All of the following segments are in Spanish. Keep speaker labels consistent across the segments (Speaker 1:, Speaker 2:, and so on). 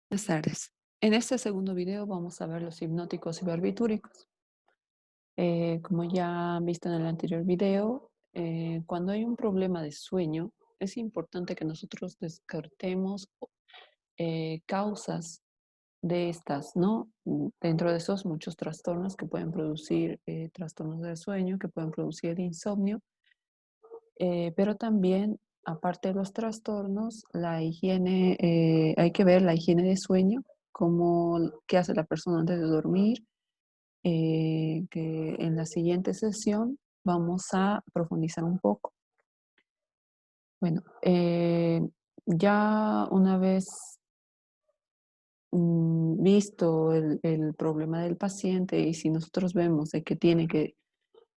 Speaker 1: Buenas tardes. En este segundo video vamos a ver los hipnóticos y barbitúricos. Como ya han visto en el anterior video, cuando hay un problema de sueño, es importante que nosotros descartemos causas de estas, ¿no? Dentro de esos muchos trastornos que pueden producir trastornos del sueño, que pueden producir el insomnio, pero también, aparte de los trastornos, la higiene, hay que ver la higiene de sueño, qué hace la persona antes de dormir, que en la siguiente sesión vamos a profundizar un poco. Bueno, ya una vez visto el problema del paciente y si nosotros vemos de que tiene que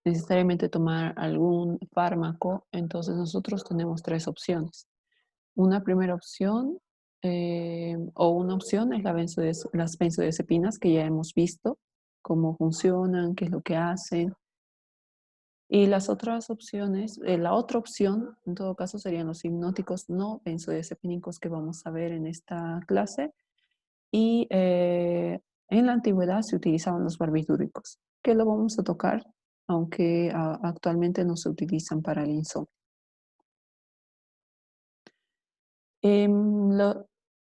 Speaker 1: necesariamente tomar algún fármaco, entonces nosotros tenemos tres opciones. Una primera opción o una opción es las benzodiazepinas que ya hemos visto, cómo funcionan, qué es lo que hacen. Y las otras opciones, la otra opción en todo caso serían los hipnóticos no benzodiazepínicos que vamos a ver en esta clase. Y en la antigüedad se utilizaban los barbitúricos, que lo vamos a tocar, aunque actualmente no se utilizan para el insomnio. En,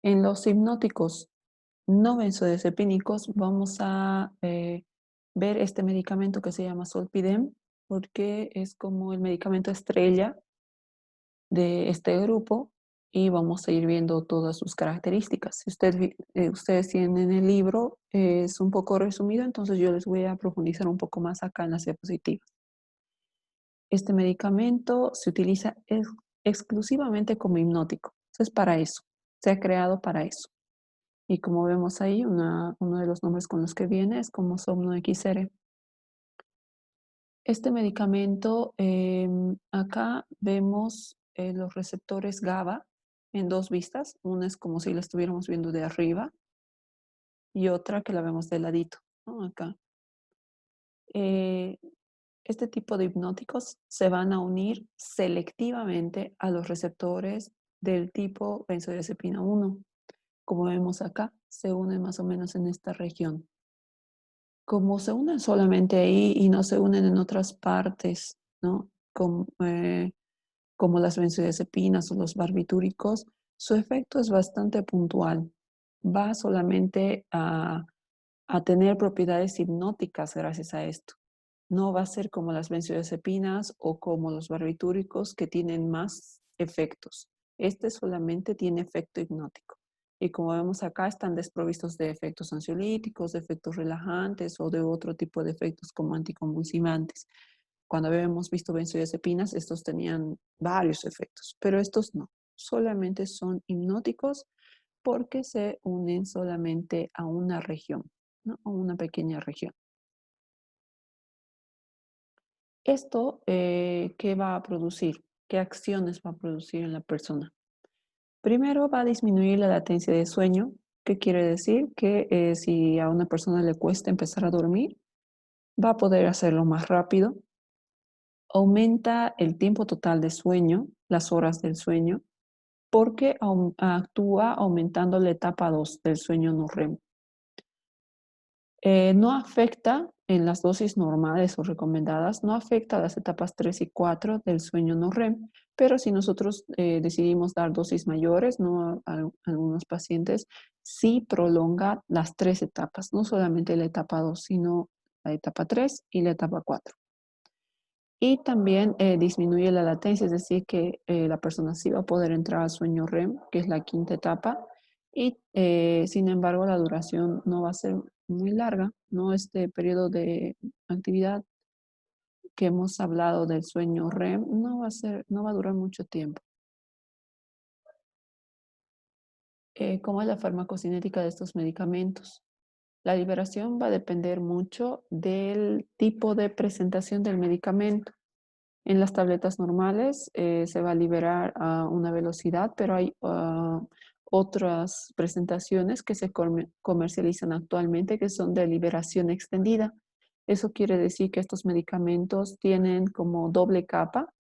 Speaker 1: en los hipnóticos no benzodiazepínicos vamos a ver este medicamento que se llama Solpidem, porque es como el medicamento estrella de este grupo y vamos a ir viendo todas sus características. Si ustedes tienen el libro, es un poco resumido, entonces yo les voy a profundizar un poco más acá en las diapositivas. Este medicamento se utiliza exclusivamente como hipnótico. Es para eso, se ha creado para eso. Y como vemos ahí, uno de los nombres con los que viene es como Somno XR. Este medicamento, acá vemos los receptores GABA en dos vistas. Una es como si la estuviéramos viendo de arriba y otra que la vemos de ladito, ¿no? Acá. Eh, este tipo de hipnóticos se van a unir selectivamente a los receptores del tipo benzodiazepina 1. Como vemos acá, se unen más o menos en esta región. Como se unen solamente ahí y no se unen en otras partes, ¿no? Como las benzodiazepinas o los barbitúricos, su efecto es bastante puntual. Va solamente a tener propiedades hipnóticas gracias a esto. No va a ser como las benzodiazepinas o como los barbitúricos que tienen más efectos. Este solamente tiene efecto hipnótico. Y como vemos acá, están desprovistos de efectos ansiolíticos, de efectos relajantes o de otro tipo de efectos como anticonvulsivantes. Cuando habíamos visto benzodiazepinas, estos tenían varios efectos, pero estos no. Solamente son hipnóticos porque se unen solamente a una región, ¿no? A una pequeña región. Esto, ¿qué va a producir? ¿Qué acciones va a producir en la persona? Primero va a disminuir la latencia de sueño, que quiere decir que si a una persona le cuesta empezar a dormir, va a poder hacerlo más rápido. Aumenta el tiempo total de sueño, las horas del sueño, porque actúa aumentando la etapa 2 del sueño no REM. No afecta en las dosis normales o recomendadas, no afecta a las etapas 3 y 4 del sueño no REM, pero si nosotros decidimos dar dosis mayores, ¿no? A algunos pacientes, sí prolonga las tres etapas, no solamente la etapa 2, sino la etapa 3 y la etapa 4. Y también disminuye la latencia, es decir, que la persona sí va a poder entrar al sueño REM, que es la quinta etapa, y sin embargo la duración no va a ser muy larga, ¿no? Este periodo de actividad que hemos hablado del sueño REM no va a durar mucho tiempo. ¿Cómo es la farmacocinética de estos medicamentos? La liberación va a depender mucho del tipo de presentación del medicamento. En las tabletas normales se va a liberar a una velocidad, pero hay otras presentaciones que se comercializan actualmente que son de liberación extendida. Eso quiere decir que estos medicamentos tienen como doble capa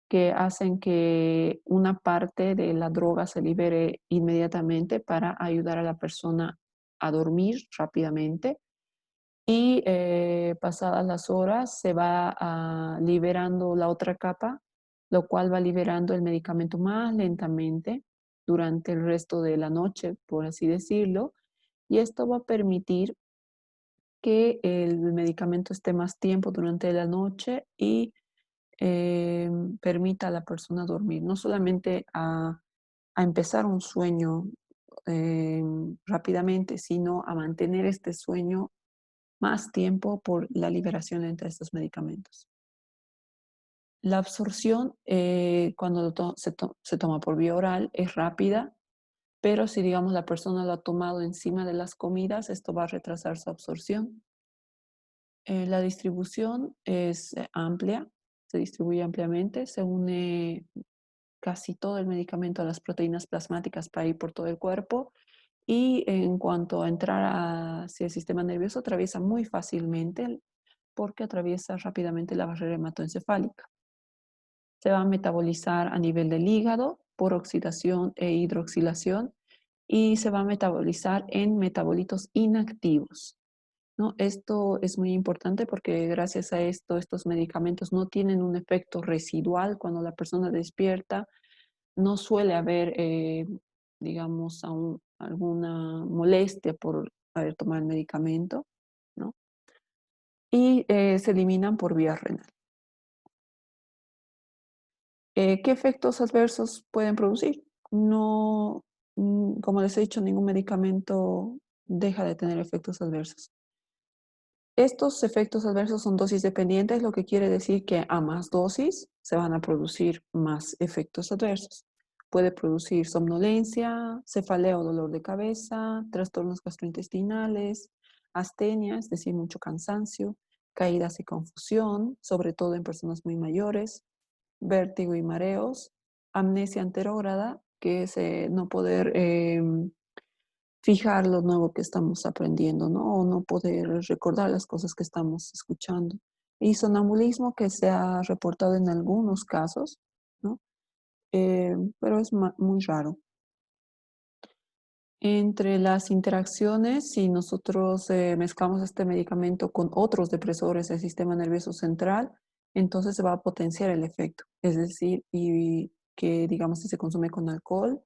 Speaker 1: que hacen que una parte de la droga se libere inmediatamente para ayudar a la persona a dormir rápidamente y pasadas las horas se va liberando la otra capa, lo cual va liberando el medicamento más lentamente durante el resto de la noche, por así decirlo, y esto va a permitir que el medicamento esté más tiempo durante la noche y permita a la persona dormir, no solamente a empezar un sueño rápidamente, sino a mantener este sueño más tiempo por la liberación entre estos medicamentos. La absorción, cuando se toma por vía oral, es rápida, pero si, digamos, la persona lo ha tomado encima de las comidas, esto va a retrasar su absorción. La distribución es amplia, se distribuye ampliamente, se une casi todo el medicamento a las proteínas plasmáticas para ir por todo el cuerpo y en cuanto a entrar hacia el sistema nervioso, atraviesa muy fácilmente porque atraviesa rápidamente la barrera hematoencefálica. Se va a metabolizar a nivel del hígado por oxidación e hidroxilación y se va a metabolizar en metabolitos inactivos, ¿no? Esto es muy importante porque gracias a esto, estos medicamentos no tienen un efecto residual cuando la persona despierta. No suele haber, digamos, alguna molestia por haber tomado el medicamento, ¿no? Y se eliminan por vía renal. ¿Qué efectos adversos pueden producir? No, como les he dicho, ningún medicamento deja de tener efectos adversos. Estos efectos adversos son dosis dependientes, lo que quiere decir que a más dosis se van a producir más efectos adversos. Puede producir somnolencia, cefalea o dolor de cabeza, trastornos gastrointestinales, astenia, es decir, mucho cansancio, caídas y confusión, sobre todo en personas muy mayores, vértigo y mareos, amnesia anterógrada, que es no poder fijar lo nuevo que estamos aprendiendo, ¿no? O no poder recordar las cosas que estamos escuchando. Y sonambulismo que se ha reportado en algunos casos, ¿no? Pero es muy raro. Entre las interacciones, si nosotros mezclamos este medicamento con otros depresores del sistema nervioso central, entonces se va a potenciar el efecto. Es decir, y que digamos si se consume con alcohol,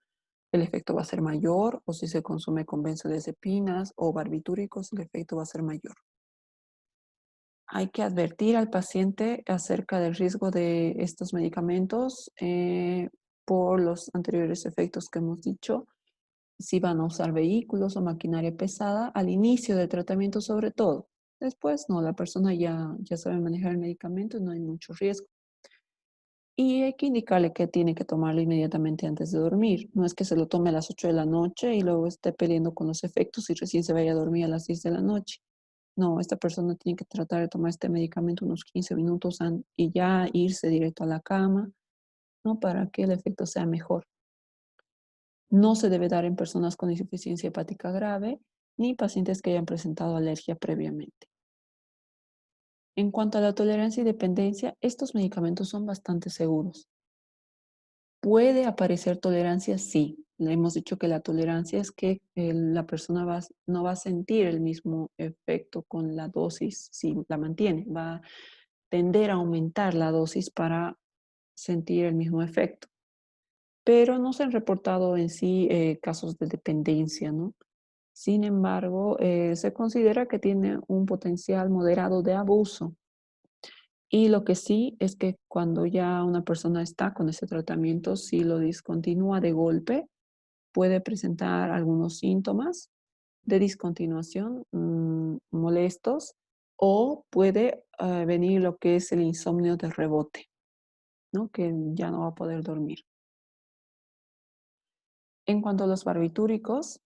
Speaker 1: el efecto va a ser mayor, o si se consume con benzodiazepinas o barbitúricos, el efecto va a ser mayor. Hay que advertir al paciente acerca del riesgo de estos medicamentos por los anteriores efectos que hemos dicho, si van a usar vehículos o maquinaria pesada al inicio del tratamiento sobre todo. Después no, la persona ya sabe manejar el medicamento y no hay mucho riesgo. Y hay que indicarle que tiene que tomarlo inmediatamente antes de dormir. No es que se lo tome a las 8 de la noche y luego esté peleando con los efectos y recién se vaya a dormir a las 10 de la noche. No, esta persona tiene que tratar de tomar este medicamento unos 15 minutos y ya irse directo a la cama, ¿no? Para que el efecto sea mejor. No se debe dar en personas con insuficiencia hepática grave ni pacientes que hayan presentado alergia previamente. En cuanto a la tolerancia y dependencia, estos medicamentos son bastante seguros. ¿Puede aparecer tolerancia? Sí. Le hemos dicho que la tolerancia es que la persona no va a sentir el mismo efecto con la dosis si la mantiene. Va a tender a aumentar la dosis para sentir el mismo efecto. Pero no se han reportado en sí casos de dependencia, ¿no? Sin embargo, se considera que tiene un potencial moderado de abuso. Y lo que sí es que cuando ya una persona está con ese tratamiento, si lo discontinúa de golpe, puede presentar algunos síntomas de discontinuación molestos o puede venir lo que es el insomnio de rebote, ¿no? Que ya no va a poder dormir. En cuanto a los barbitúricos,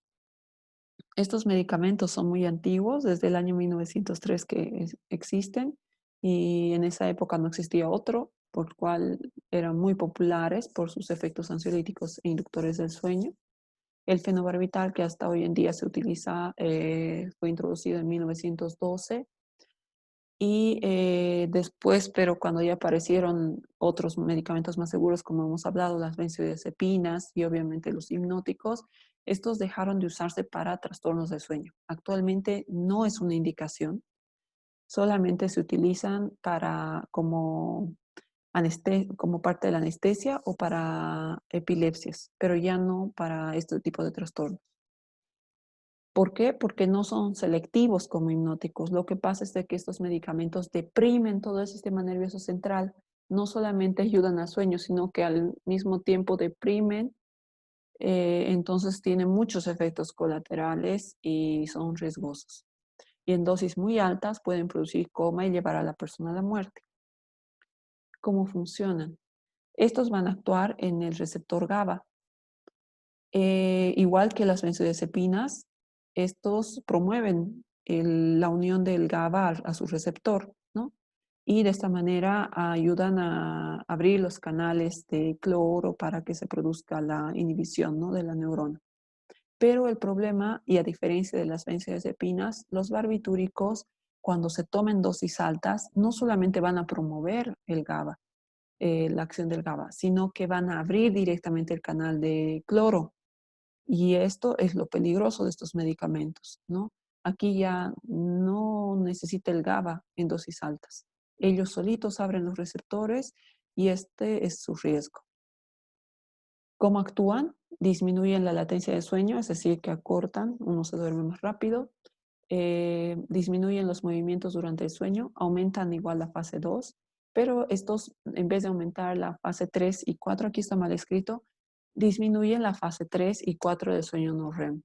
Speaker 1: estos medicamentos son muy antiguos, desde el año 1903 que existen y en esa época no existía otro, por lo cual eran muy populares por sus efectos ansiolíticos e inductores del sueño. El fenobarbital, que hasta hoy en día se utiliza, fue introducido en 1912 Y después, pero cuando ya aparecieron otros medicamentos más seguros, como hemos hablado, las benzodiazepinas y obviamente los hipnóticos, estos dejaron de usarse para trastornos de sueño. Actualmente no es una indicación, solamente se utilizan para como parte de la anestesia o para epilepsias, pero ya no para este tipo de trastornos. ¿Por qué? Porque no son selectivos como hipnóticos. Lo que pasa es de que estos medicamentos deprimen todo el sistema nervioso central. No solamente ayudan al sueño, sino que al mismo tiempo deprimen. Entonces tienen muchos efectos colaterales y son riesgosos. Y en dosis muy altas pueden producir coma y llevar a la persona a la muerte. ¿Cómo funcionan? Estos van a actuar en el receptor GABA. Igual que las benzodiazepinas, estos promueven la unión del GABA a su receptor, ¿no? Y de esta manera ayudan a abrir los canales de cloro para que se produzca la inhibición, ¿no?, de la neurona. Pero el problema, y a diferencia de las benzodiazepinas, los barbitúricos, cuando se tomen dosis altas, no solamente van a promover el GABA, la acción del GABA, sino que van a abrir directamente el canal de cloro. Y esto es lo peligroso de estos medicamentos, ¿no? Aquí ya no necesita el GABA en dosis altas. Ellos solitos abren los receptores y este es su riesgo. ¿Cómo actúan? Disminuyen la latencia de sueño, es decir, que acortan, uno se duerme más rápido, disminuyen los movimientos durante el sueño, aumentan igual la fase 2, pero estos, en vez de aumentar la fase 3 y 4, aquí está mal escrito, disminuyen la fase 3 y 4 del sueño no REM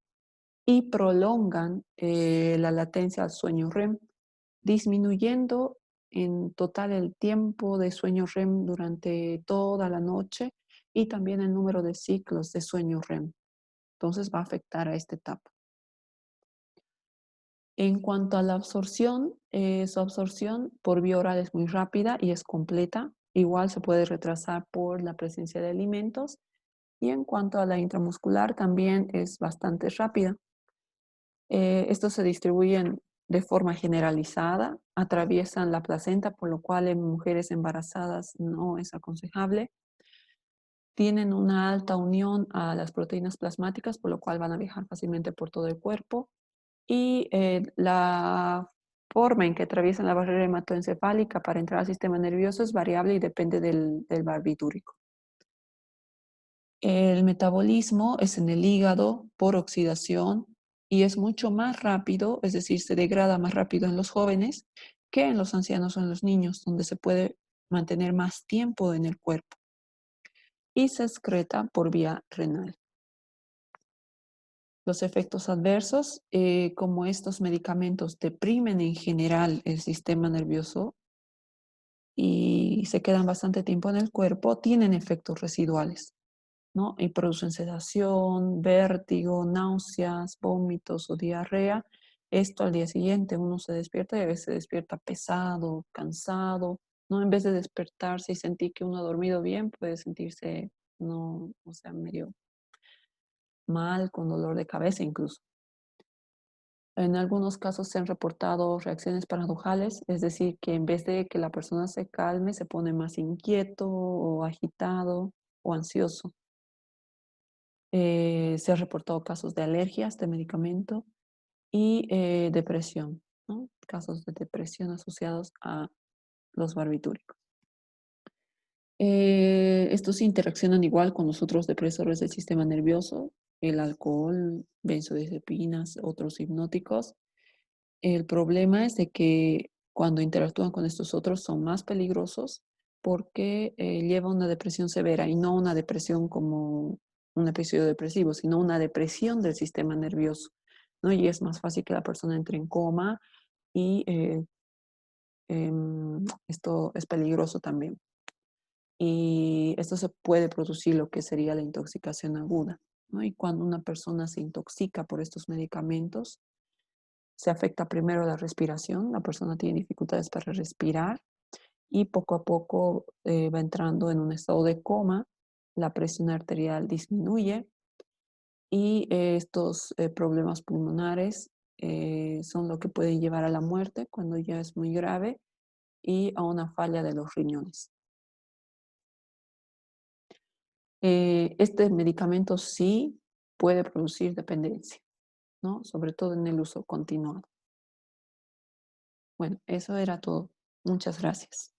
Speaker 1: y prolongan la latencia al sueño REM, disminuyendo en total el tiempo de sueño REM durante toda la noche y también el número de ciclos de sueño REM. Entonces va a afectar a esta etapa. En cuanto a la absorción, su absorción por vía oral es muy rápida y es completa. Igual se puede retrasar por la presencia de alimentos. Y en cuanto a la intramuscular, también es bastante rápida. Estos se distribuyen de forma generalizada, atraviesan la placenta, por lo cual en mujeres embarazadas no es aconsejable. Tienen una alta unión a las proteínas plasmáticas, por lo cual van a viajar fácilmente por todo el cuerpo. Y la forma en que atraviesan la barrera hematoencefálica para entrar al sistema nervioso es variable y depende del barbitúrico. El metabolismo es en el hígado por oxidación y es mucho más rápido, es decir, se degrada más rápido en los jóvenes que en los ancianos o en los niños, donde se puede mantener más tiempo en el cuerpo. Y se excreta por vía renal. Los efectos adversos, como estos medicamentos deprimen en general el sistema nervioso y se quedan bastante tiempo en el cuerpo, tienen efectos residuales, ¿no? Y producen sedación, vértigo, náuseas, vómitos o diarrea. Esto al día siguiente uno se despierta y a veces se despierta pesado, cansado, ¿no? En vez de despertarse y sentir que uno ha dormido bien, puede sentirse, no, o sea, medio mal, con dolor de cabeza incluso. En algunos casos se han reportado reacciones paradojales, es decir, que en vez de que la persona se calme, se pone más inquieto o agitado o ansioso. Se han reportado casos de alergia a este medicamento y depresión, ¿no? Casos de depresión asociados a los barbitúricos. Estos interaccionan igual con los otros depresores del sistema nervioso, el alcohol, benzodiazepinas, otros hipnóticos. El problema es de que cuando interactúan con estos otros son más peligrosos porque lleva una depresión severa y no una depresión como un episodio depresivo, sino una depresión del sistema nervioso, ¿no? Y es más fácil que la persona entre en coma y esto es peligroso también. Y esto se puede producir lo que sería la intoxicación aguda, ¿no? Y cuando una persona se intoxica por estos medicamentos, se afecta primero la respiración, la persona tiene dificultades para respirar y poco a poco va entrando en un estado de coma, la presión arterial disminuye y estos problemas pulmonares son lo que pueden llevar a la muerte cuando ya es muy grave y a una falla de los riñones. Este medicamento sí puede producir dependencia, ¿no? Sobre todo en el uso continuado. Bueno, eso era todo. Muchas gracias.